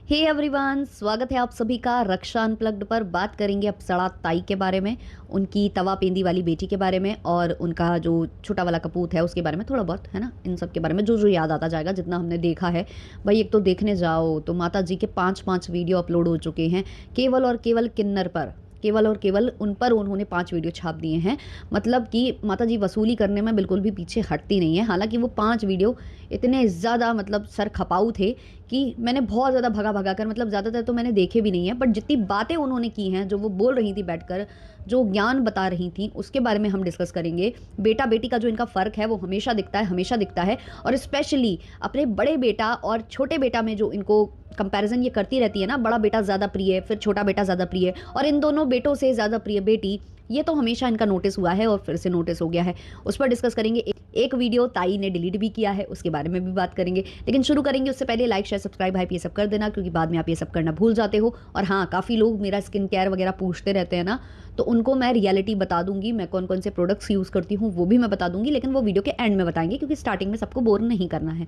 Hey everyone, स्वागत है आप सभी का रक्षा अनप्लग्ड पर। बात करेंगे अप्सरा ताई के बारे में, उनकी तवा पेंदी वाली बेटी के बारे में और उनका जो छोटा वाला कपूत है उसके बारे में थोड़ा बहुत, है ना। इन सब के बारे में जो जो याद आता जाएगा, जितना हमने देखा है। भाई एक तो देखने जाओ तो माता जी के 5-5 वीडियो अपलोड हो चुके हैं केवल और केवल किन्नर पर। केवल और केवल उन पर उन्होंने 5 वीडियो छाप दिए हैं। मतलब कि माता जी वसूली करने में बिल्कुल भी पीछे हटती नहीं है। हालांकि वो 5 वीडियो इतने ज़्यादा मतलब सर खपाऊ थे कि मैंने बहुत ज़्यादा भगा भगा कर, मतलब ज़्यादातर तो मैंने देखे भी नहीं है, बट जितनी बातें उन्होंने की हैं, जो वो बोल रही थी बैठकर, जो ज्ञान बता रही थी, उसके बारे में हम डिस्कस करेंगे। बेटा बेटी का जो इनका फ़र्क है वो हमेशा दिखता है, हमेशा दिखता है। और स्पेशली अपने बड़े बेटा और छोटे बेटा में जो इनको कंपैरिजन ये करती रहती है ना, बड़ा बेटा ज़्यादा प्रिय, फिर छोटा बेटा ज़्यादा प्रिय और इन दोनों बेटों से ज़्यादा प्रिय बेटी, ये तो हमेशा इनका नोटिस हुआ है और फिर से नोटिस हो गया है। उस पर डिस्कस करेंगे। एक वीडियो ताई ने डिलीट भी किया है, उसके बारे में भी बात करेंगे। लेकिन शुरू करेंगे उससे पहले लाइक शेयर सब्सक्राइब हाइप ये सब कर देना, क्योंकि बाद में आप ये सब करना भूल जाते हो। और हाँ, काफ़ी लोग मेरा स्किन केयर वगैरह पूछते रहते हैं ना, तो उनको मैं रियलिटी बता दूंगी। मैं कौन कौन से प्रोडक्ट्स यूज़ करती हूँ वो भी मैं बता दूंगी, लेकिन वो वीडियो के एंड में बताएंगे, क्योंकि स्टार्टिंग में सबको बोर नहीं करना है।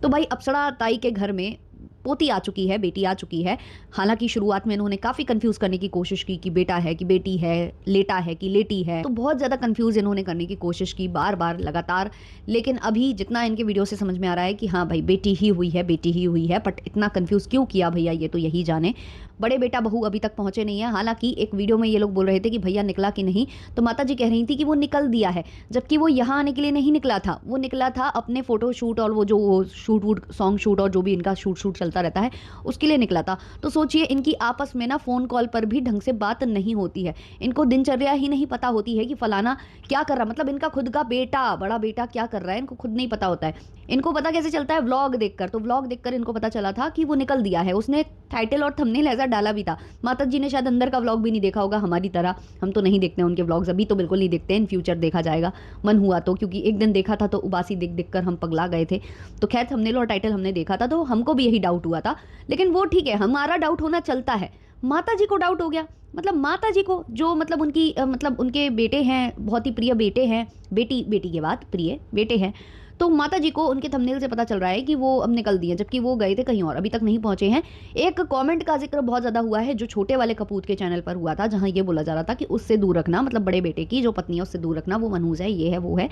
तो भाई अप्सरा ताई के घर में पोती आ चुकी है, बेटी आ चुकी है। हालांकि शुरुआत में इन्होंने काफ़ी कंफ्यूज करने की कोशिश की कि बेटा है कि बेटी है, लेटा है कि लेटी है, तो बहुत ज़्यादा कंफ्यूज इन्होंने करने की कोशिश की बार बार लगातार। लेकिन अभी जितना इनके वीडियो से समझ में आ रहा है कि हाँ भाई बेटी ही हुई है, बेटी ही हुई है। बट इतना कंफ्यूज क्यों किया भैया, ये तो यही जाने। बड़े बेटा बहू अभी तक पहुंचे नहीं है। हालांकि एक वीडियो में ये लोग बोल रहे थे कि भैया निकला कि नहीं, तो माता जी कह रही थी कि वो निकल दिया है, जबकि वो यहाँ आने के लिए नहीं निकला था। वो निकला था अपने फोटो शूट और वो जो शूट वूट, सॉन्ग शूट और जो भी इनका शूट चलता रहता है उसके लिए निकला था। तो सोचिए इनकी आपस में ना फोन कॉल पर भी ढंग से बात नहीं होती है। इनको दिनचर्या ही नहीं पता होती है कि फलाना क्या कर रहा, मतलब इनका खुद का बेटा, बड़ा बेटा क्या कर रहा है, इनको खुद नहीं पता होता है। इनको पता कैसे चलता है? व्लॉग देखकर। तो व्लॉग देखकर इनको पता चला था कि वो निकल दिया है। उसने टाइटल और थंबनेल ऐसा डाला भी था। माता जी ने शायद अंदर का व्लॉग भी नहीं देखा होगा हमारी तरह। हम तो नहीं देखते हैं उनके व्लॉग्स, अभी तो बिल्कुल नहीं देखते हैं, इन फ्यूचर देखा जाएगा मन हुआ तो, क्योंकि एक दिन देखा था तो उबासी देख देख कर हम पगला गए थे। तो खैर थंबनेल और टाइटल हमने देखा था तो हमको भी यही डाउट हुआ था। लेकिन वो ठीक है, हमारा डाउट होना चलता है। माता जी को डाउट हो गया। मतलब माता जी को जो, मतलब उनकी मतलब उनके बेटे हैं, बहुत ही प्रिय बेटे हैं, बेटी बेटी के बाद प्रिय बेटे हैं। तो माता जी को उनके थंबनेल से पता चल रहा है कि वो अब निकल दिए, जबकि वो गए थे कहीं और, अभी तक नहीं पहुंचे हैं। एक कमेंट का जिक्र बहुत ज़्यादा हुआ है जो छोटे वाले कपूत के चैनल पर हुआ था, जहां ये बोला जा रहा था कि उससे दूर रखना, मतलब बड़े बेटे की जो पत्नी है उससे दूर रखना, वो मनहूस है, ये है वो है।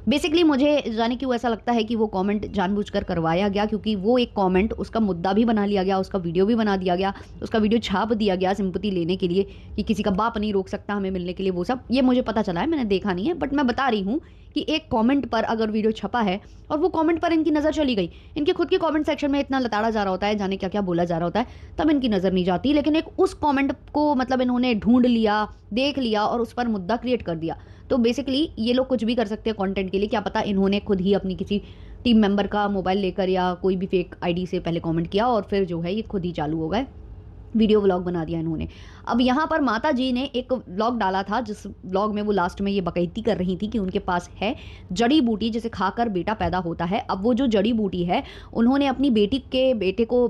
बेसिकली मुझे जाने क्यों ऐसा लगता है कि वो कमेंट जानबूझकर करवाया गया, क्योंकि वो एक कमेंट उसका मुद्दा भी बना लिया गया, उसका वीडियो भी बना दिया गया, उसका वीडियो छाप दिया गया सिंपैथी लेने के लिए कि किसी का बाप नहीं रोक सकता हमें मिलने के लिए। वो सब ये मुझे पता चला है, मैंने देखा नहीं है, बट मैं बता रही हूँ कि एक कमेंट पर अगर वीडियो छपा है और वो कमेंट पर इनकी नज़र चली गई, इनके खुद के कमेंट सेक्शन में इतना लताड़ा जा रहा होता है, जाने क्या क्या बोला जा रहा होता है, तब इनकी नज़र नहीं जाती। लेकिन एक उस कमेंट को मतलब इन्होंने ढूंढ लिया, देख लिया और उस पर मुद्दा क्रिएट कर दिया। तो बेसिकली ये लोग कुछ भी कर सकते हैं कंटेंट के लिए। क्या पता इन्होंने खुद ही अपनी किसी टीम मेंबर का मोबाइल लेकर या कोई भी फेक आईडी से पहले कमेंट किया और फिर जो है ये खुद ही चालू हो गए, वीडियो व्लॉग बना दिया इन्होंने। अब यहाँ पर माता जी ने एक व्लॉग डाला था, जिस व्लॉग में वो लास्ट में ये बकैती कर रही थी कि उनके पास है जड़ी बूटी जिसे खाकर बेटा पैदा होता है। अब वो जो जड़ी बूटी है उन्होंने अपनी बेटी के बेटे को,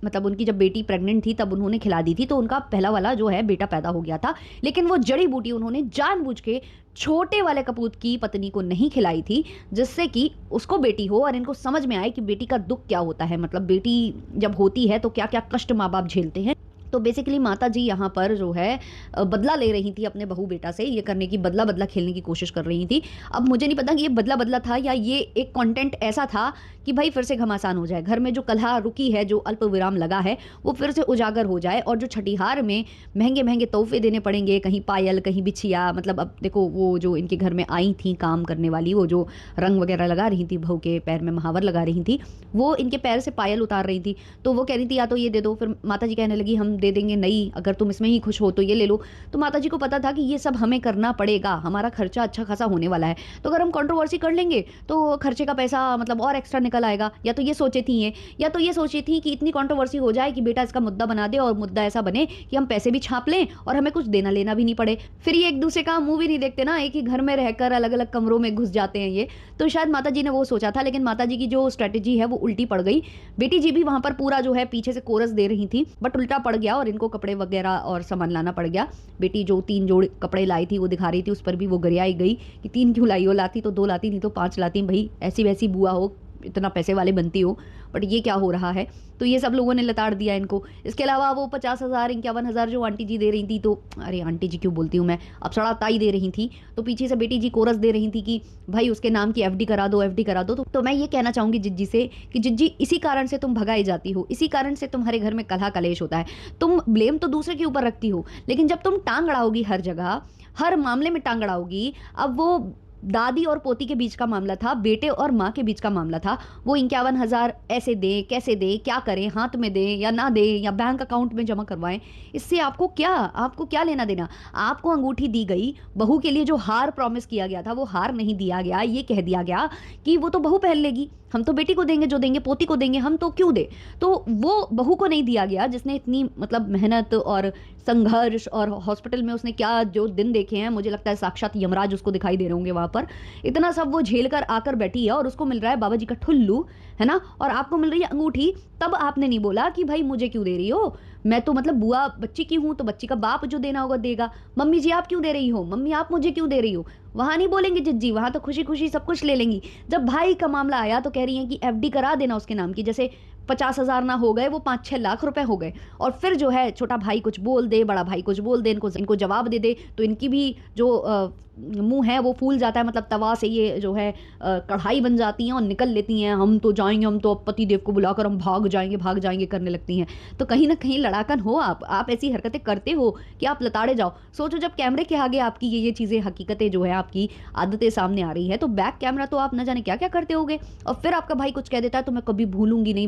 मतलब उनकी जब बेटी प्रेग्नेंट थी तब उन्होंने खिला दी थी, तो उनका पहला वाला जो है बेटा पैदा हो गया था। लेकिन वो जड़ी बूटी उन्होंने जानबूझ के छोटे वाले कपूत की पत्नी को नहीं खिलाई थी, जिससे कि उसको बेटी हो और इनको समझ में आए कि बेटी का दुख क्या होता है, मतलब बेटी जब होती है तो क्या क्या कष्ट माँ बाप झेलते हैं। तो बेसिकली माता जी यहाँ पर जो है बदला ले रही थी अपने बहू बेटा से, ये करने की, बदला बदला खेलने की कोशिश कर रही थी। अब मुझे नहीं पता कि ये बदला बदला था या ये एक कंटेंट ऐसा था कि भाई फिर से घमासान हो जाए, घर में जो कलह रुकी है, जो अल्प विराम लगा है, वो फिर से उजागर हो जाए और जो छठीहार में महंगे महंगे तोहफे देने पड़ेंगे, कहीं पायल कहीं बिछिया। मतलब अब देखो वो जो इनके घर में आई थी काम करने वाली, वो जो रंग वगैरह लगा रही थी, बहू के पैर में महावर लगा रही थी, वो इनके पैर से पायल उतार रही थी। तो वो कह रही थी या तो ये दे दो, फिर माता जी कहने लगी हम दे देंगे, नहीं अगर तुम इसमें ही खुश हो तो ये ले लो। तो माता जी को पता था कि ये सब हमें करना पड़ेगा, हमारा खर्चा अच्छा खासा होने वाला है, तो अगर हम कंट्रोवर्सी कर लेंगे तो खर्चे का पैसा मतलब और एक्स्ट्रा निकल आएगा। या तो ये सोची थी ये, या तो ये सोची थी कि इतनी कंट्रोवर्सी हो जाए कि बेटा इसका मुद्दा बना दे और मुद्दा ऐसा बने कि हम पैसे भी छाप लें और हमें कुछ देना लेना भी नहीं पड़े। फिर ये एक दूसरे का मुंह भी नहीं देखते ना, एक ही घर में रहकर अलग अलग कमरों में घुस जाते हैं ये। तो शायद माता जी ने वो सोचा था, लेकिन माता जी की जो स्ट्रेटेजी है वो उल्टी पड़ गई। बेटी जी भी वहां पर पूरा जो है पीछे से कोरस दे रही थी, बट उल्टा पड़ गया और इनको कपड़े वगैरह और सामान लाना पड़ गया। बेटी जो 3 जोड़ कपड़े लाई थी वो दिखा रही थी, उस पर भी वो गरियाई गई कि 3 क्यों लाई हो, लाती तो 2 लाती, नहीं तो 5 लाती, भाई ऐसी वैसी बुआ हो, इतना पैसे वाले बनती हो, बट ये क्या हो रहा है। तो ये सब लोगों ने लताड़ दिया इनको। इसके अलावा वो 50,000 51,000 जो आंटी जी दे रही थी, तो अरे आंटी जी क्यों बोलती हूँ मैं, अप्सरा ताई दे रही थी, तो पीछे से बेटी जी कोरस दे रही थी कि भाई उसके नाम की एफडी करा दो, एफडी करा दो। तो मैं ये कहना चाहूंगी जिज्जी से कि जिज्जी, इसी कारण से तुम भगाई जाती हो, इसी कारण से तुम्हारे घर में कलह कलेश होता है। तुम ब्लेम तो दूसरे के ऊपर रखती हो, लेकिन जब तुम टांग अड़ाओगी हर जगह, हर मामले में टांग अड़ाओगी, अब वो दादी और पोती के बीच का मामला था, बेटे और माँ के बीच का मामला था, वो 51,000 ऐसे दे, कैसे दे, क्या करें, हाथ में दे या ना दे या बैंक अकाउंट में जमा करवाएं, इससे आपको क्या लेना देना। आपको अंगूठी दी गई, बहू के लिए जो हार प्रॉमिस किया गया था वो हार नहीं दिया गया, ये कह दिया गया कि वो तो बहू पहन लेगी, हम तो बेटी को देंगे, जो देंगे पोती को देंगे, हम तो क्यों दे। तो वो बहू को नहीं दिया गया जिसने इतनी मतलब मेहनत और संघर्ष और हॉस्पिटल में उसने क्या जो दिन देखे हैं, मुझे लगता है साक्षात यमराज उसको दिखाई दे रहे होंगे वहां पर। इतना सब वो झेल कर आकर बैठी है और उसको मिल रहा है बाबा जी का ठुल्लू, है ना, और आपको मिल रही है अंगूठी। तब आपने नहीं बोला कि भाई मुझे क्यों दे रही हो, मैं तो मतलब बुआ बच्ची की हूं, तो बच्ची का बाप जो देना होगा देगा। मम्मी जी आप क्यों दे रही हो, मम्मी आप मुझे क्यों दे रही हो, वहां नहीं बोलेंगे जिज्जी, वहां तो खुशी खुशी सब कुछ ले लेंगी। जब भाई का मामला आया तो कह रही है कि एफडी करा देना उसके नाम की, जैसे 50,000 ना हो गए वो 5-6 लाख रुपए हो गए। और फिर जो है छोटा भाई कुछ बोल दे, बड़ा भाई कुछ बोल दे, इनको जवाब दे दे, तो इनकी भी जो मुंह है वो फूल जाता है, मतलब तवा से ये जो है कढ़ाई बन जाती हैं और निकल लेती हैं, हम तो जाएंगे, हम तो पति देव को बुलाकर हम भाग जाएंगे करने लगती हैं। तो कहीं ना कहीं लड़ाकन हो आप ऐसी हरकतें करते हो कि आप लताड़े जाओ। सोचो जब कैमरे के आगे आपकी ये चीज़ें हकीकतें जो है आपकी आदतें सामने आ रही है, तो बैक कैमरा तो आप न जाने क्या क्या करते होगे। और फिर आपका भाई कुछ कह देता है तो मैं कभी भूलूंगी नहीं।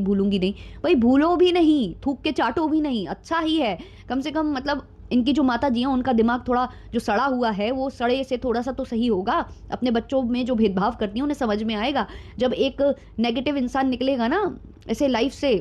भाई भूलो भी नहीं, थूक के चाटो भी नहीं, अच्छा ही है कम से कम। मतलब इनकी जो माता जी हैं उनका दिमाग थोड़ा जो सड़ा हुआ है वो सड़े से थोड़ा सा तो सही होगा। अपने बच्चों में जो भेदभाव करती हैं उन्हें समझ में आएगा। जब एक नेगेटिव इंसान निकलेगा ना ऐसे लाइफ से,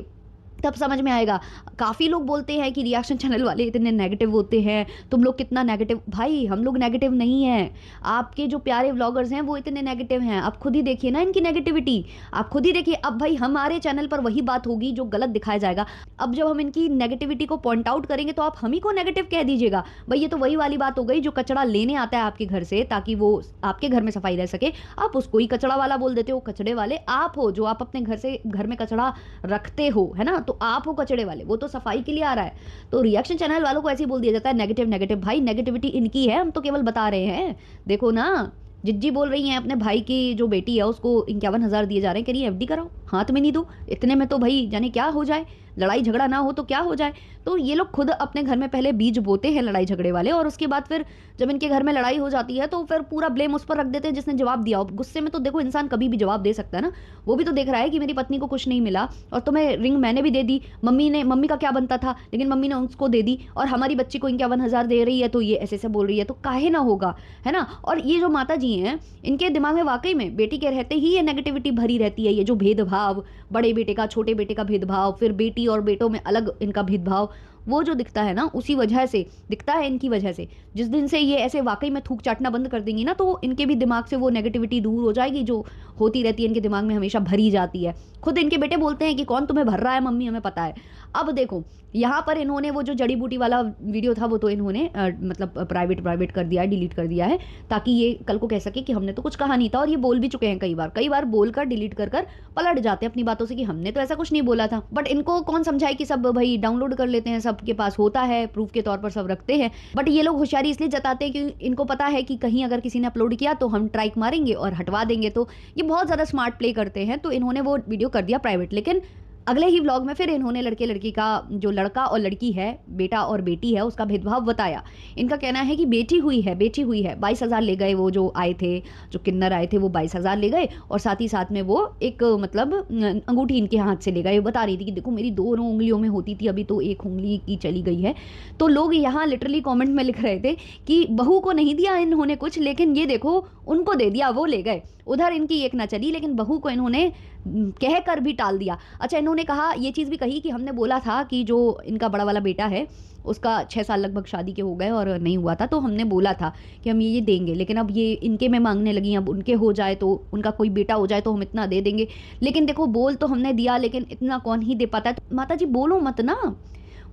तब समझ में आएगा। काफ़ी लोग बोलते हैं कि रिएक्शन चैनल वाले इतने नेगेटिव होते हैं, तुम लोग कितना नेगेटिव। भाई हम लोग नेगेटिव नहीं हैं, आपके जो प्यारे व्लॉगर्स हैं वो इतने नेगेटिव हैं। आप खुद ही देखिए ना इनकी नेगेटिविटी, आप खुद ही देखिए। अब भाई हमारे चैनल पर वही बात होगी जो गलत दिखाया जाएगा। अब जब हम इनकी नेगेटिविटी को पॉइंट आउट करेंगे तो आप हम ही को नेगेटिव कह दीजिएगा। भाई ये तो वही वाली बात हो गई, जो कचरा लेने आता है आपके घर से ताकि वो आपके घर में सफाई रह सके, आप उसको ही कचरा वाला बोल देते हो। कचड़े वाले आप हो, जो आप अपने घर में कचरा रखते हो, है ना, तो आप हो कचड़े वाले, वो तो सफाई के लिए आ रहा है। तो रिएक्शन चैनल वालों को ऐसे ही बोल दिया जाता है नेगेटिव। भाई नेगेटिविटी इनकी है, हम तो केवल बता रहे हैं। देखो ना, जिज्जी बोल रही हैं अपने भाई की जो बेटी है उसको 51,000 दिए जा रहे हैं, कह रही है एफडी कराओ, हाथ में नहीं दो, इतने में तो भाई जाने क्या हो जाए, लड़ाई झगड़ा ना हो तो क्या हो जाए। तो ये लोग खुद अपने घर में पहले बीज बोते हैं लड़ाई झगड़े वाले, और उसके बाद फिर जब इनके घर में लड़ाई हो जाती है तो फिर पूरा ब्लेम उस पर रख देते हैं जिसने जवाब दिया। गुस्से में तो देखो इंसान कभी भी जवाब दे सकता है ना, वो भी तो देख रहा है कि मेरी पत्नी को कुछ नहीं मिला और तुम्हें रिंग मैंने भी दे दी, मम्मी का क्या बनता था, लेकिन मम्मी ने उसको दे दी, और हमारी बच्ची को 51,000 दे रही है तो ये ऐसे बोल रही है, तो काहे ना होगा, है ना। और ये जो माता जी हैं इनके दिमाग में वाकई में बेटी के रहते ही ये नेगेटिविटी भरी रहती है। ये जो भेदभाव, बड़े बेटे का छोटे बेटे का भेदभाव, फिर बेटी और बेटों में अलग इनका भेदभाव, वो जो दिखता है ना उसी वजह से दिखता है, इनकी वजह से। जिस दिन से ये ऐसे वाकई में थूक चाटना बंद कर देंगी ना, तो इनके भी दिमाग से वो नेगेटिविटी दूर हो जाएगी जो होती रहती है इनके दिमाग में, हमेशा भरी जाती है। खुद इनके बेटे बोलते हैं कि कौन तुम्हें भर रहा है मम्मी, हमें पता है। अब देखो यहाँ पर इन्होंने वो जो जड़ी बूटी वाला वीडियो था वो तो इन्होंने मतलब प्राइवेट कर दिया है, डिलीट कर दिया है, ताकि ये कल को कह सके कि हमने तो कुछ कहा नहीं था। और ये बोल भी चुके हैं कई बार बोलकर डिलीट कर पलट जाते हैं अपनी बातों से कि हमने तो ऐसा कुछ नहीं बोला था। बट इनको कौन समझाए कि सब भाई डाउनलोड कर लेते हैं, सबके पास होता है, प्रूफ के तौर पर सब रखते हैं। बट ये लोग होशियारी इसलिए जताते हैं कि इनको पता है कि कहीं अगर किसी ने अपलोड किया तो हम ट्राइक मारेंगे और हटवा देंगे। तो ये बहुत ज़्यादा स्मार्ट प्ले करते हैं, तो इन्होंने वो वीडियो कर दिया प्राइवेट। लेकिन अगले ही व्लॉग में फिर इन्होंने लड़के लड़की का, जो लड़का और लड़की है, बेटा और बेटी है, उसका भेदभाव बताया। इनका कहना है कि बेटी हुई है 22,000 ले गए, वो जो आए थे, जो किन्नर आए थे वो 22,000 ले गए, और साथ ही साथ में वो एक मतलब अंगूठी इनके हाथ से ले गए। बता रही थी कि देखो मेरी दोनों उंगलियों में होती थी, अभी तो एक उंगली की चली गई है। तो लोग यहाँ लिटरली कॉमेंट में लिख रहे थे कि बहू को नहीं दिया इन्होंने कुछ, लेकिन ये देखो उनको दे दिया, वो ले गए। उधर इनकी एक ना चली, लेकिन बहू को इन्होंने कह कर भी टाल दिया। अच्छा, इन्होंने कहा, ये चीज़ भी कही कि हमने बोला था कि जो इनका बड़ा वाला बेटा है उसका 6 साल लगभग शादी के हो गए और नहीं हुआ था, तो हमने बोला था कि हम ये देंगे, लेकिन अब ये इनके में मांगने लगी, अब उनके हो जाए तो, उनका कोई बेटा हो जाए तो हम इतना दे देंगे। लेकिन देखो बोल तो हमने दिया, लेकिन इतना कौन ही दे पाता है। तो माता जी बोलो मत ना,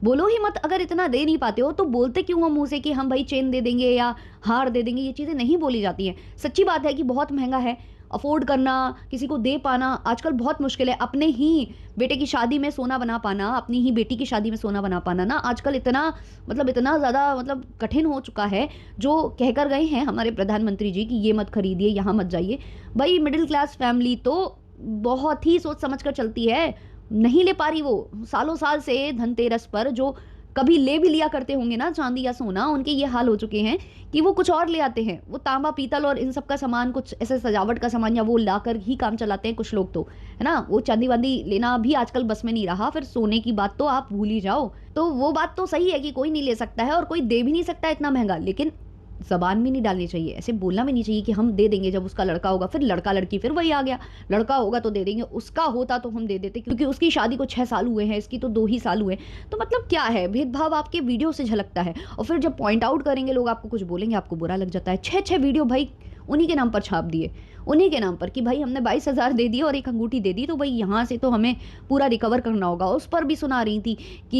बोलो ही मत। अगर इतना दे नहीं पाते हो तो बोलते क्यों हो मुंह से कि हम भाई चेन दे देंगे या हार दे देंगे। ये चीज़ें नहीं बोली जाती हैं। सच्ची बात है कि बहुत महंगा है, अफोर्ड करना, किसी को दे पाना आजकल बहुत मुश्किल है। अपने ही बेटे की शादी में सोना बना पाना, अपनी ही बेटी की शादी में सोना बना पाना ना आजकल इतना इतना ज़्यादा कठिन हो चुका है। जो कहकर गए हैं हमारे प्रधानमंत्री जी कि ये मत खरीदिए, यहाँ मत जाइए। भाई मिडिल क्लास फैमिली तो बहुत ही सोच समझ कर चलती है। नहीं ले पा रही वो सालों साल से धनतेरस पर जो कभी ले भी लिया करते होंगे ना चांदी या सोना, उनके ये हाल हो चुके हैं कि वो कुछ और ले आते हैं। वो तांबा पीतल और इन सब का सामान, कुछ ऐसे सजावट का सामान या वो लाकर ही काम चलाते हैं कुछ लोग तो, है ना। वो चांदी वांदी लेना भी आजकल बस में नहीं रहा, फिर सोने की बात तो आप भूल ही जाओ। तो वो बात तो सही है कि कोई नहीं ले सकता है और कोई दे भी नहीं सकता है इतना महंगा, लेकिन ज़बान भी नहीं डालनी चाहिए, ऐसे बोलना भी नहीं चाहिए कि हम दे देंगे जब उसका लड़का होगा। फिर लड़का लड़की फिर वही आ गया, लड़का होगा तो दे देंगे, उसका होता तो हम दे देते क्योंकि उसकी शादी को 6 साल हुए हैं, इसकी तो 2 ही साल हुए। तो क्या है, भेदभाव आपके वीडियो से झलकता है। और फिर जब पॉइंट आउट करेंगे लोग, आपको कुछ बोलेंगे, आपको बुरा लग जाता है। 6-6 वीडियो भाई उन्हीं के नाम पर छाप दिए, उन्हीं के नाम पर कि भाई हमने 22,000 दे दिए और एक अंगूठी दे दी, तो भाई यहाँ से तो हमें पूरा रिकवर करना होगा। उस पर भी सुना रही थी कि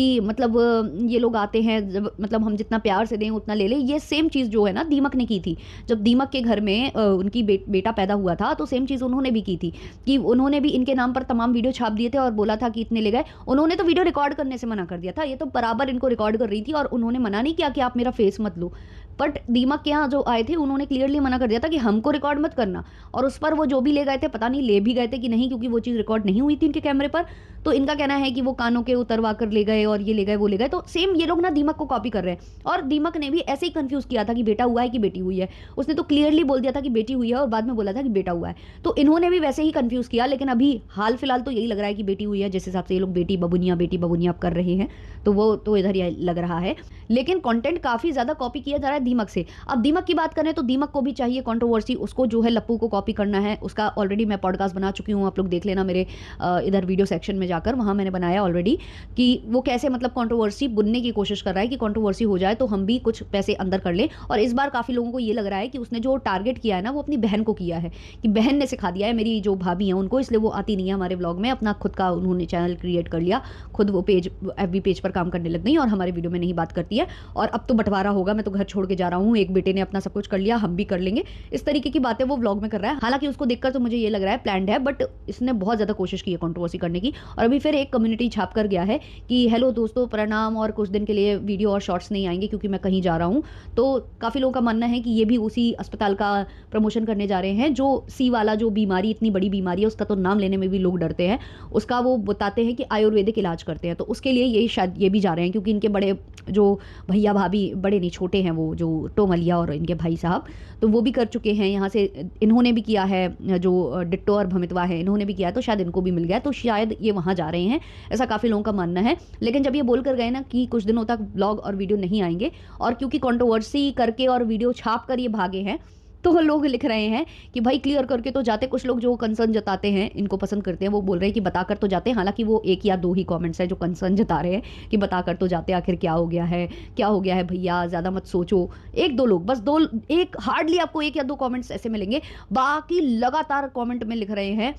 ये लोग आते हैं जब हम जितना प्यार से दें उतना ले लें। ये सेम चीज़ जो है ना दीमक ने की थी। जब दीमक के घर में उनकी बेटा पैदा हुआ था तो सेम चीज़ उन्होंने भी की थी कि उन्होंने भी इनके नाम पर तमाम वीडियो छाप दिए थे और बोला था कि इतने ले गए। उन्होंने तो वीडियो रिकॉर्ड करने से मना कर दिया था, ये तो बराबर इनको रिकॉर्ड कर रही थी और उन्होंने मना नहीं किया कि आप मेरा फेस मत लो। बट दीमक के यहाँ जो आए थे उन्होंने क्लियरली मना कर दिया था कि हमको रिकॉर्ड मत करना। और उस पर वो जो भी ले गए थे, पता नहीं ले भी गए थे कि नहीं, क्योंकि वो चीज़ रिकॉर्ड नहीं हुई थी इनके कैमरे पर। तो इनका कहना है कि वो कानों के उतरवा कर ले गए और ये ले गए वो ले गए। तो सेम ये लोग ना दीमक को कॉपी कर रहे हैं। और दीमक ने भी ऐसे ही कंफ्यूज किया था कि बेटा हुआ है कि बेटी हुई है। उसने तो क्लियरली बोल दिया था कि बेटी हुई है और बाद में बोला था कि बेटा हुआ है। तो इन्होंने भी वैसे ही कंफ्यूज किया, लेकिन अभी हाल फिलहाल तो यही लग रहा है कि बेटी हुई है। जिस हिसाब से ये लोग बेटी बबुनिया कर रहे हैं तो वो तो इधर ही लग रहा है। लेकिन कंटेंट काफ़ी ज़्यादा कॉपी किया जा रहा है दीमक से। अब दीमक की बात करें तो दीमक को भी चाहिए कंट्रोवर्सी, उसको जो है लप्पू को कॉपी करना है। उसका ऑलरेडी मैं पॉडकास्ट बना चुकी हूँ, आप लोग देख लेना मेरे इधर वीडियो सेक्शन में जाकर, वहाँ मैंने बनाया ऑलरेडी कि वो कैसे कंट्रोवर्सी बुनने की कोशिश कर रहा है कि कंट्रोवर्सी हो जाए तो हम भी कुछ पैसे अंदर कर लें। और इस बार काफ़ी लोगों को ये लग रहा है कि उसने जो टारगेट किया है ना वो अपनी बहन को किया है, कि बहन ने सिखा दिया है मेरी जो भाभी हैं उनको, इसलिए वो आती नहीं है हमारे व्लॉग में। अपना खुद का उन्होंने चैनल क्रिएट कर लिया, खुद वो पेज FB पेज पर काम करने लग गई और हमारे वीडियो में नहीं बात करती है। और अब तो बंटवारा होगा, मैं तो घर छोड़ के जा रहा हूँ, एक बेटे ने अपना सब कुछ कर लिया, हम भी कर लेंगे, इस तरीके की बातें वो व्लॉग में कर रहा है। हालांकि उसको देखकर तो मुझे ये लग रहा है प्लान्ड है, बट इसने बहुत ज़्यादा कोशिश की है कंट्रोवर्सी करने की। और अभी फिर एक कम्युनिटी छाप कर गया है कि हेलो दोस्तों प्रणाम, और कुछ दिन के लिए वीडियो और शॉर्ट्स नहीं आएंगे क्योंकि मैं कहीं जा रहा हूँ। तो काफ़ी लोगों का मानना है कि ये भी उसी अस्पताल का प्रमोशन करने जा रहे हैं जो सी वाला जो बीमारी, इतनी बड़ी बीमारी है, उसका तो नाम लेने में भी लोग डरते हैं। उसका वो बताते हैं कि आयुर्वेदिक इलाज करते हैं, तो उसके लिए ये शायद ये भी जा रहे हैं क्योंकि इनके बड़े जो भैया भाभी, बड़े नहीं छोटे हैं वो जो टोमलिया और इनके भाई साहब, तो वो भी कर चुके हैं यहाँ से। इन्होंने भी किया है, जो डिट्टो और भमितवा है इन्होंने भी किया है, तो शायद इनको भी मिल गया, तो शायद ये वहाँ जा रहे हैं, ऐसा काफ़ी लोगों का मानना है। लेकिन जब ये बोल कर गए ना कि कुछ दिनों तक ब्लॉग और वीडियो नहीं आएंगे, और क्योंकि कंट्रोवर्सी करके और वीडियो छाप कर ये भागे हैं, तो लोग लिख रहे हैं कि भाई क्लियर करके तो जाते। कुछ लोग जो कंसर्न जताते हैं, इनको पसंद करते हैं, वो बोल रहे हैं कि बताकर तो जाते। हालांकि वो 1 या 2 ही कमेंट्स हैं जो कंसर्न जता रहे हैं कि बताकर तो जाते, आखिर क्या हो गया है भैया, ज़्यादा मत सोचो। 1-2 लोग बस, 2 एक हार्डली आपको 1 या 2 कमेंट्स ऐसे मिलेंगे, बाकी लगातार कमेंट में लिख रहे हैं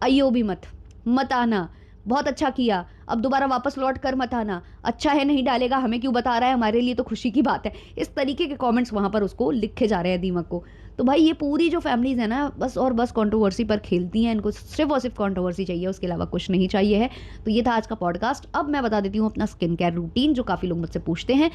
अयो भी मत आना, बहुत अच्छा किया, अब दोबारा वापस लौट कर मत आना, अच्छा है नहीं डालेगा, हमें क्यों बता रहा है, हमारे लिए तो खुशी की बात है। इस तरीके के कमेंट्स वहाँ पर उसको लिखे जा रहे हैं दीमक को। तो भाई ये पूरी जो फैमिलीज़ है ना बस कंट्रोवर्सी पर खेलती हैं, इनको सिर्फ और सिर्फ कंट्रोवर्सी चाहिए, उसके अलावा कुछ नहीं चाहिए है। तो ये था आज का पॉडकास्ट। अब मैं बता देती हूँ अपना स्किन केयर रूटीन, जो काफ़ी लोग मुझसे पूछते हैं,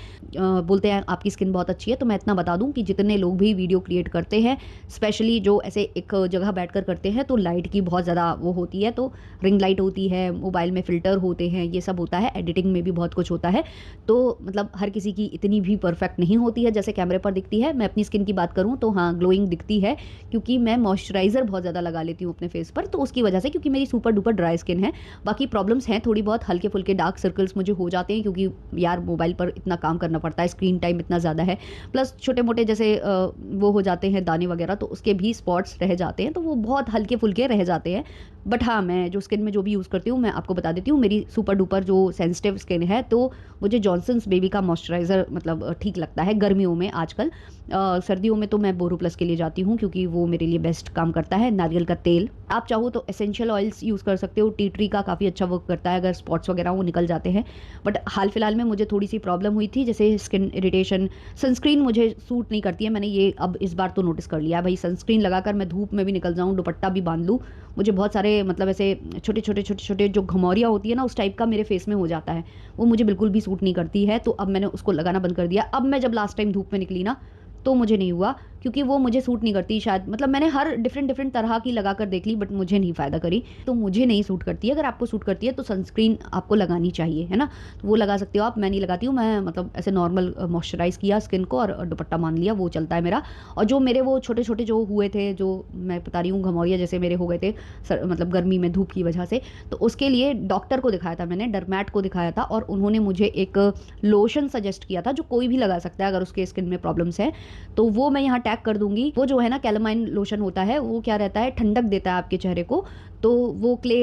बोलते हैं आपकी स्किन बहुत अच्छी है। तो मैं इतना बता दूँ कि जितने लोग भी वीडियो क्रिएट करते हैं, स्पेशली जो ऐसे एक जगह बैठ कर करते हैं, तो लाइट की बहुत ज़्यादा वो होती है, तो रिंग लाइट होती है, मोबाइल में फ़िल्टर होते हैं, ये सब होता है, एडिटिंग में भी बहुत कुछ होता है। तो हर किसी की इतनी भी परफेक्ट नहीं होती है जैसे कैमरे पर दिखती है। मैं अपनी स्किन की बात करूँ तो हाँ, ग्लोइंग दिखती है क्योंकि मैं मॉइस्चराइज़र बहुत ज़्यादा लगा लेती हूँ अपने फेस पर, तो उसकी वजह से, क्योंकि मेरी सुपर डुपर ड्राई स्किन है। बाकी प्रॉब्लम्स हैं थोड़ी बहुत, हल्के फुल्के डार्क सर्कल्स मुझे हो जाते हैं क्योंकि यार मोबाइल पर इतना काम करना पड़ता है, स्क्रीन टाइम इतना ज़्यादा है, प्लस छोटे मोटे जैसे वो हो जाते हैं दाने वगैरह, तो उसके भी स्पॉट्स रह जाते हैं, तो वो बहुत हल्के फुल्के रह जाते हैं। बट हाँ, मैं जो स्किन में जो भी यूज़ करती हूँ मैं आपको बता देती हूँ, मेरी सुपर डुपर जो सेंसिटिव स्किन है, तो मुझे जॉनसन्स बेबी का मॉइस्चराइज़र मतलब ठीक लगता है गर्मियों में आजकल। सर्दियों में तो मैं बोरोप्लस के लिए जाती हूँ क्योंकि वो मेरे लिए बेस्ट काम करता है। नारियल का तेल, आप चाहो तो एसेंशियल ऑयल्स यूज़ कर सकते हो, टी ट्री का काफ़ी अच्छा वर्क करता है अगर स्पॉट्स वगैरह वो निकल जाते हैं। बट हाल फिलहाल में मुझे थोड़ी सी प्रॉब्लम हुई थी, जैसे स्किन इरिटेशन, सनस्क्रीन मुझे सूट नहीं करती है। मैंने ये अब इस बार तो नोटिस कर लिया है भाई, सनस्क्रीन लगाकर मैं धूप में भी निकल जाऊँ, दुपट्टा भी बांध लूँ, मुझे बहुत सारे मतलब ऐसे छोटे छोटे छोटे छोटे जो घमौरियाँ होती है ना, उस टाइप का मेरे फेस में हो जाता है। वो मुझे बिल्कुल भी सूट नहीं करती है, तो अब मैंने उसको लगाना बंद कर दिया। अब मैं जब लास्ट टाइम धूप में निकली ना, तो मुझे नहीं हुआ, क्योंकि वो मुझे सूट नहीं करती शायद, मतलब मैंने हर डिफरेंट डिफरेंट तरह की लगा कर देख ली बट मुझे नहीं फ़ायदा करी, तो मुझे नहीं सूट करती है। अगर आपको सूट करती है तो सनस्क्रीन आपको लगानी चाहिए, है ना, तो वो लगा सकते हो आप। मैं नहीं लगाती हूँ, मैं मतलब ऐसे नॉर्मल मॉइस्चराइज़ किया स्किन को और दुपट्टा मान लिया, वो चलता है मेरा। और जो मेरे वो छोटे छोटे जो हुए थे, जो मैं बता रही हूँ घमौरिया जैसे मेरे हो गए थे मतलब गर्मी में धूप की वजह से, तो उसके लिए डॉक्टर को दिखाया था मैंने, डर्मैट को दिखाया था, और उन्होंने मुझे एक लोशन सजेस्ट किया था जो कोई भी लगा सकता है अगर उसके स्किन में प्रॉब्लम्स है। तो वो मैं यहाँ टैग कर दूंगी। वो जो है ना कैलामाइन लोशन होता है, वो क्या रहता है, ठंडक देता है आपके चेहरे को, तो वो क्ले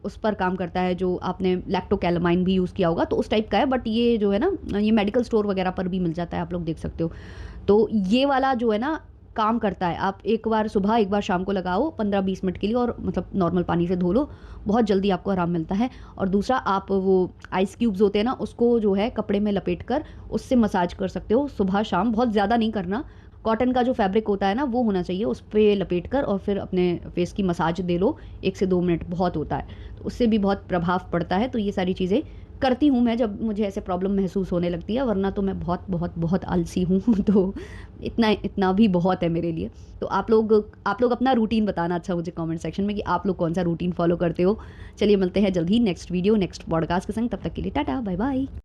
उस पर काम करता है, जो आपने लैक्टो कैलामाइन भी यूज़ किया होगा तो उस टाइप का है। बट ये जो है ना, ये मेडिकल स्टोर वगैरह पर भी मिल जाता है, आप लोग देख सकते हो। तो ये वाला जो है ना काम करता है, आप एक बार सुबह एक बार शाम को लगाओ 15-20 मिनट के लिए, और मतलब नॉर्मल पानी से धो लो, बहुत जल्दी आपको आराम मिलता है। और दूसरा, आप वो आइस क्यूब्स होते हैं ना, उसको जो है कपड़े में लपेट कर उससे मसाज कर सकते हो सुबह शाम, बहुत ज़्यादा नहीं करना। कॉटन का जो फैब्रिक होता है ना वो होना चाहिए, उस पर लपेट कर और फिर अपने फेस की मसाज दे लो, 1 से 2 मिनट बहुत होता है, तो उससे भी बहुत प्रभाव पड़ता है। तो ये सारी चीज़ें करती हूँ मैं जब मुझे ऐसे प्रॉब्लम महसूस होने लगती है, वरना तो मैं बहुत बहुत बहुत आलसी हूँ तो इतना इतना भी बहुत है मेरे लिए। तो आप लोग अपना रूटीन बताना अच्छा मुझे कमेंट सेक्शन में कि आप लोग कौन सा रूटीन फॉलो करते हो। चलिए मिलते हैं जल्द ही नेक्स्ट वीडियो नेक्स्ट पॉडकास्ट के संग, तब तक के लिए टाटा बाय बाय।